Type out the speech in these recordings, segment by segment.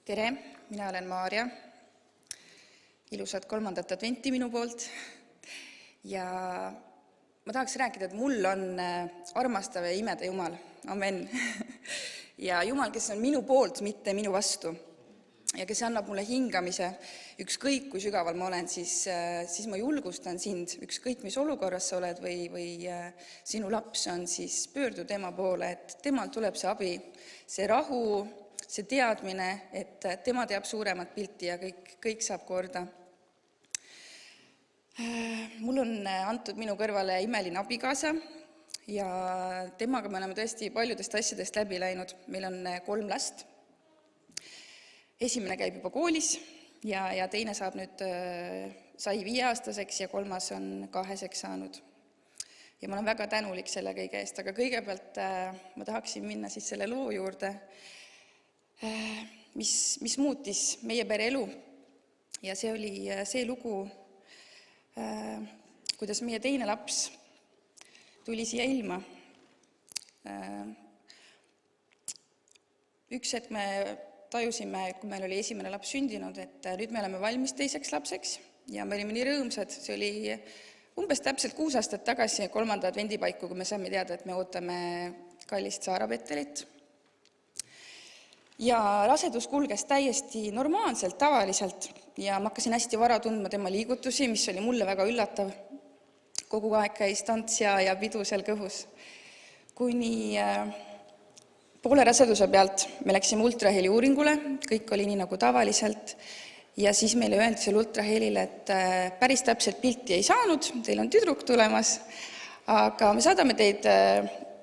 Tere, mina olen Maarja. Ilusat 3. adventi minu poolt. Ja ma tahaks rääkida, et mul on armastav ja imede Jumal. Amen. Ja Jumal, kes on minu poolt, mitte minu vastu. Ja kes annab mulle hingamise, ükskõik kui sügaval ma olen, siis ma julgustan sind, ükskõik mis olukorras sa oled või sinu laps on, siis pöördu tema poole, et temal tuleb see abi, see rahu, see teadmine, et tema teab suuremat pilti ja kõik saab korda. Mul on antud minu kõrvale imeline abikaasa ja temaga me oleme tõesti paljudest asjadest läbi läinud. Meil on 3 last. Esimene käib juba koolis ja teine sai 5-aastaseks ja 3. on 2-seks saanud. Ja ma olen väga tänulik selle kõige eest, aga kõigepealt ma tahaksin minna siis selle loo juurde, mis muutis meie pere elu. Ja see oli see lugu, kuidas meie teine laps tuli siia ilma. Üks hetk me tajusime, kui meil oli esimene laps sündinud, et nüüd me oleme valmis teiseks lapseks ja me olime nii rõõmsad. See oli umbes täpselt 6 aastat tagasi 3. advendipaiku, kui me saime teada, et me ootame kallist Saara Pettelit. Ja rasedus kulges täiesti normaalselt, tavaliselt ja ma hakkasin hästi vara tundma tema liigutusi, mis oli mulle väga üllatav. Kogu aeg käis tants ja pidu seal kõhus. Kuni poole raseduse pealt me läksime ultraheli uuringule, kõik oli nii nagu tavaliselt ja siis meile öeldi seal ultrahelile, et päris täpselt pilti ei saanud, teil on tüdruk tulemas, aga me saadame teid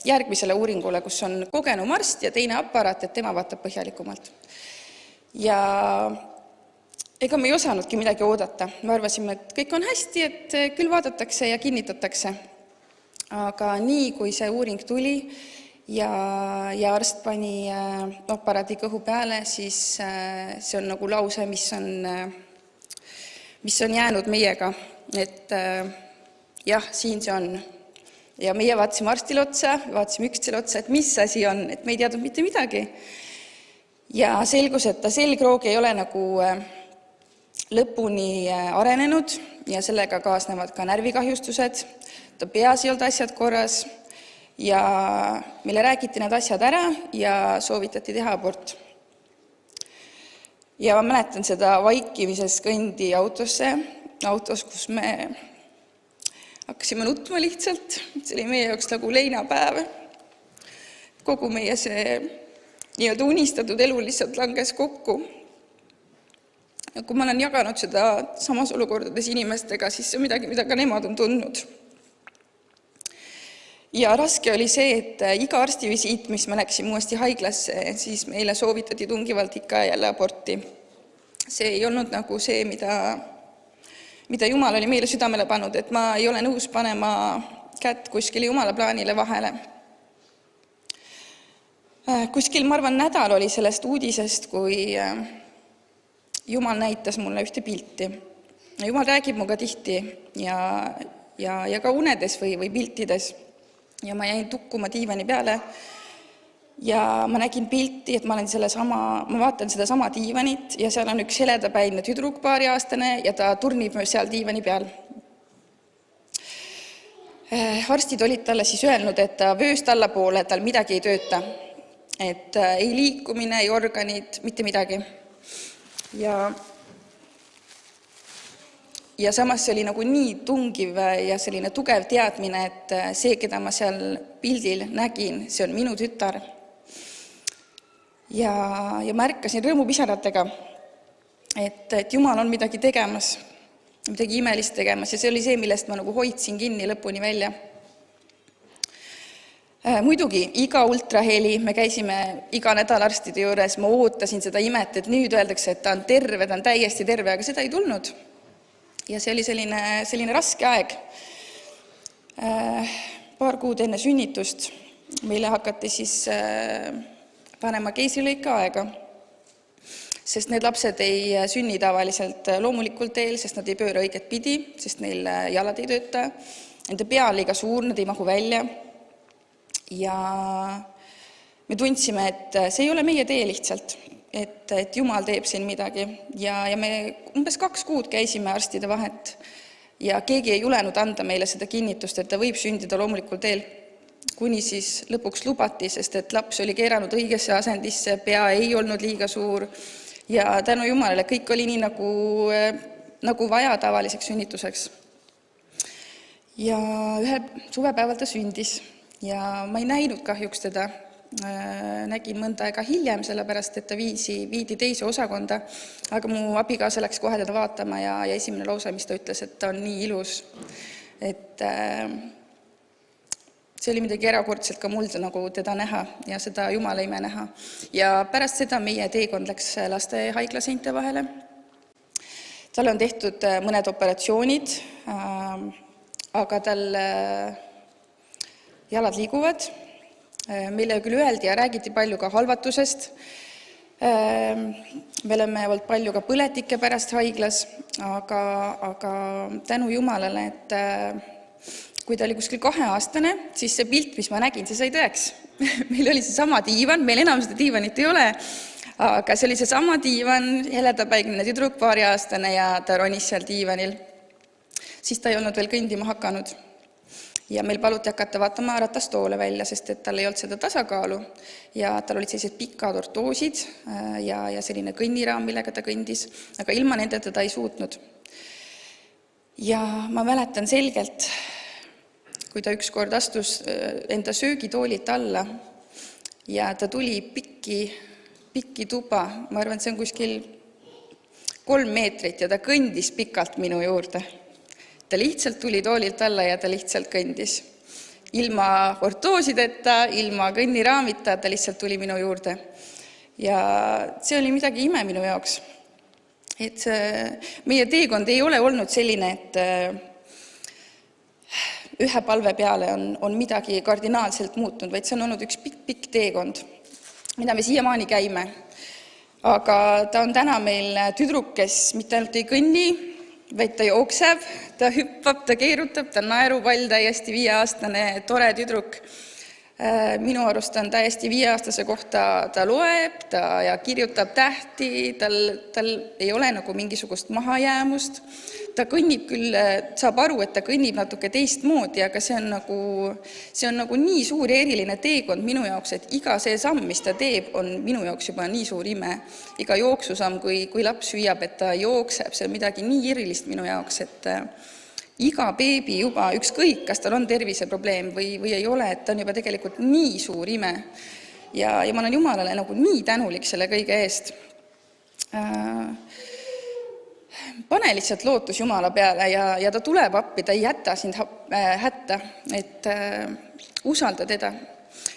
järgmisele uuringule, kus on kogenum arst ja teine aparaat, et tema vaatab põhjalikumalt. Ja ega me ei osanudki midagi oodata. Me arvasime, et kõik on hästi, et küll vaadatakse ja kinnitatakse. Aga nii, kui see uuring tuli ja arst pani aparaadi kõhu peale, siis see on nagu lause, mis on jäänud meiega, et jah, siin see on. Ja meie vaatasime arstile otsa, vaatasime ükstele otsa, et mis asi on, et me ei teadnud mitte midagi. Ja selgus, et ta selgroog ei ole nagu lõpuni arenenud ja sellega kaasnevad ka närvikahjustused. Ta peas ei olnud asjad korras ja meile räägiti need asjad ära ja soovitati teha abort. Ja ma mäletan seda vaikimises kõndi autos, kus me hakkasime nutma lihtsalt, see oli meie jaoks nagu leinapäev. Kogu meie see nii-öelda unistatud elu lihtsalt langes kokku. Ja kui ma olen jaganud seda samas olukordades inimestega, siis see on midagi, mida ka nemad on tundnud. Ja raske oli see, et iga arstivisiit, mis me läksime uuesti haiglasse, siis meile soovitati tungivalt ikka jälle aborti. See ei olnud nagu see, mida Jumal oli meile südamele pannud, et ma ei ole nõus panema kätt kuskile Jumala plaanile vahele. Kuskil, ma arvan, nädal oli sellest uudisest, kui Jumal näitas mulle ühte pilti. Jumal räägib muga tihti ja ka unedes või piltides. Ja ma jäin tukkuma diivani peale ja ma nägin pilti, et ma vaatan seda sama diivanit ja seal on üks heledapäine tüdruk 2-aastane ja ta turnib seal diivani peal. Arstid olid talle siis öelnud, et ta vööst allapoole, et tal midagi ei tööta. Et ei liikumine, ei organid, mitte midagi. Ja samas see oli nagu nii tungiv ja selline tugev teadmine, et see, keda ma seal pildil nägin, see on minu tütar. Ja ma ärkasin rõõmupisaratega, et Jumal on midagi tegemas, midagi imelist tegemas ja see oli see, millest ma nagu hoidsin kinni lõpuni välja. Muidugi, iga ultraheli, me käisime iga nädal arstide juures, ma ootasin seda imet, et nüüd öeldakse, et ta on terve, ta on täiesti terve, aga seda ei tulnud. Ja see oli selline raske aeg. 2 kuud enne sünnitust meile hakati siis panema keisrilõike aega, sest need lapsed ei sünni tavaliselt loomulikul teel, sest nad ei pööra õiget pidi, sest neil jalad ei tööta, nende pea on liiga suur, nad ei mahu välja. Ja me tundsime, et see ei ole meie tee lihtsalt, et Jumal teeb siin midagi. Ja me umbes 2 kuud käisime arstide vahet ja keegi ei julenud anda meile seda kinnitust, et ta võib sündida loomulikul teel. Kuni siis lõpuks lubati, sest et laps oli keeranud õigesse asendisse, pea ei olnud liiga suur ja tänu Jumalale kõik oli nii nagu vaja tavaliseks sünnituseks. Ja ühel suvepäeval ta sündis ja ma ei näinud kahjuks teda. Nägin mõnda aega hiljem, sellepärast, et ta viidi teise osakonda, aga mu abikaasa läks kohe teda vaatama ja esimene lause, mis ta ütles, et ta on nii ilus, et see oli midagi erakordselt ka muld nagu teda näha ja seda Jumala ime näha. Ja pärast seda meie teekond läks lastehaigla seinte vahele. Talle on tehtud mõned operatsioonid, aga tal jalad liiguvad. Meile küll öeldi ja räägiti palju ka halvatusest. Me oleme olnud palju ka põletike pärast haiglas, aga tänu Jumalale, et kui ta oli kuskil 2-aastane, siis see pilt, mis ma nägin, see sai tõeks. Meil oli see sama diivan, meil enam seda diivanit ei ole, aga see oli see sama diivan, heledapäigne tüdruk, 2-aastane ja ta ronis seal diivanil. Siis ta ei olnud veel kõndima hakanud. Ja meil paluti hakata vaatama ratastoole välja, sest et tal ei olnud seda tasakaalu ja tal olid sellised pikad ortoosid ja selline kõnniraam, millega ta kõndis, aga ilma nende teda ei suutnud. Ja ma mäletan selgelt, kui ta ükskord astus enda söögitoolit alla ja ta tuli pikki tuba, ma arvan, see on kuskil 3 meetrit ja ta kõndis pikalt minu juurde. Ta lihtsalt tuli toolilt alla ja ta lihtsalt kõndis. Ilma ortoosideta, ilma kõnniraamita, ta lihtsalt tuli minu juurde. Ja see oli midagi ime minu jaoks. Et meie teekond ei ole olnud selline, et ühe palve peale on midagi kardinaalselt muutunud, vaid see on olnud üks pikk teekond, mida me siiamaani käime. Aga ta on täna meil tüdruk, kes mitte ainult ei kõnni, vaid ta jookseb, ta hüppab, ta keerutab, ta naerupall, täiesti 5-aastane tore tüdruk. Minu arust on täiesti 5-aastase kohta, ta loeb ja kirjutab tähti, tal ei ole nagu mingisugust mahajäämust. Ta kõnnib küll, saab aru, et ta kõnnib natuke teistmoodi, aga see on nagu nii suur ja eriline teekond minu jaoks, et iga see samm, mis ta teeb, on minu jaoks juba nii suur ime. Iga jooksusamm, kui laps hüüab, et ta jookseb, see on midagi nii erilist minu jaoks, et iga beebi juba, ükskõik, kas tal on terviseprobleem või ei ole, et ta on juba tegelikult nii suur ime. Ja ma olen Jumalale nagu nii tänulik selle kõige eest. Pane lihtsalt lootus Jumala peale ja ta tuleb appi, ta ei jäta sind hätta, et usalda teda.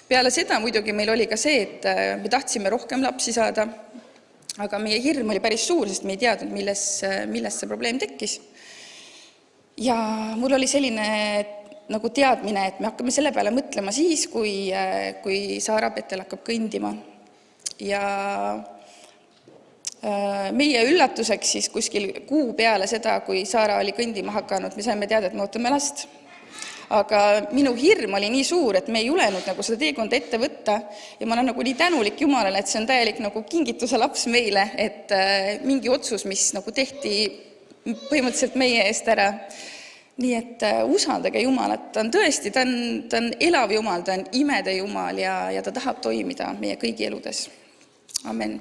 Peale seda muidugi meil oli ka see, et me tahtsime rohkem lapsi saada, aga meie hirm oli päris suur, sest me ei teadnud, millest see probleem tekkis. Ja mul oli selline nagu teadmine, et me hakkame selle peale mõtlema siis, kui Saara Petel hakkab kõndima. Ja meie üllatuseks siis kuskil kuu peale seda, kui Saara oli kõndima hakanud, me saime teada, et me ootame last. Aga minu hirm oli nii suur, et me ei julenud nagu seda teekonda ette võtta ja ma olen nagu nii tänulik Jumalale, et see on täielik nagu kingituse laps meile, et mingi otsus, mis nagu tehti põhimõtteliselt meie eest ära. Nii et usaldage Jumalat, ta on tõesti, ta on elav Jumal, ta on imede Jumal ja ta tahab toimida meie kõigi eludes. Amen.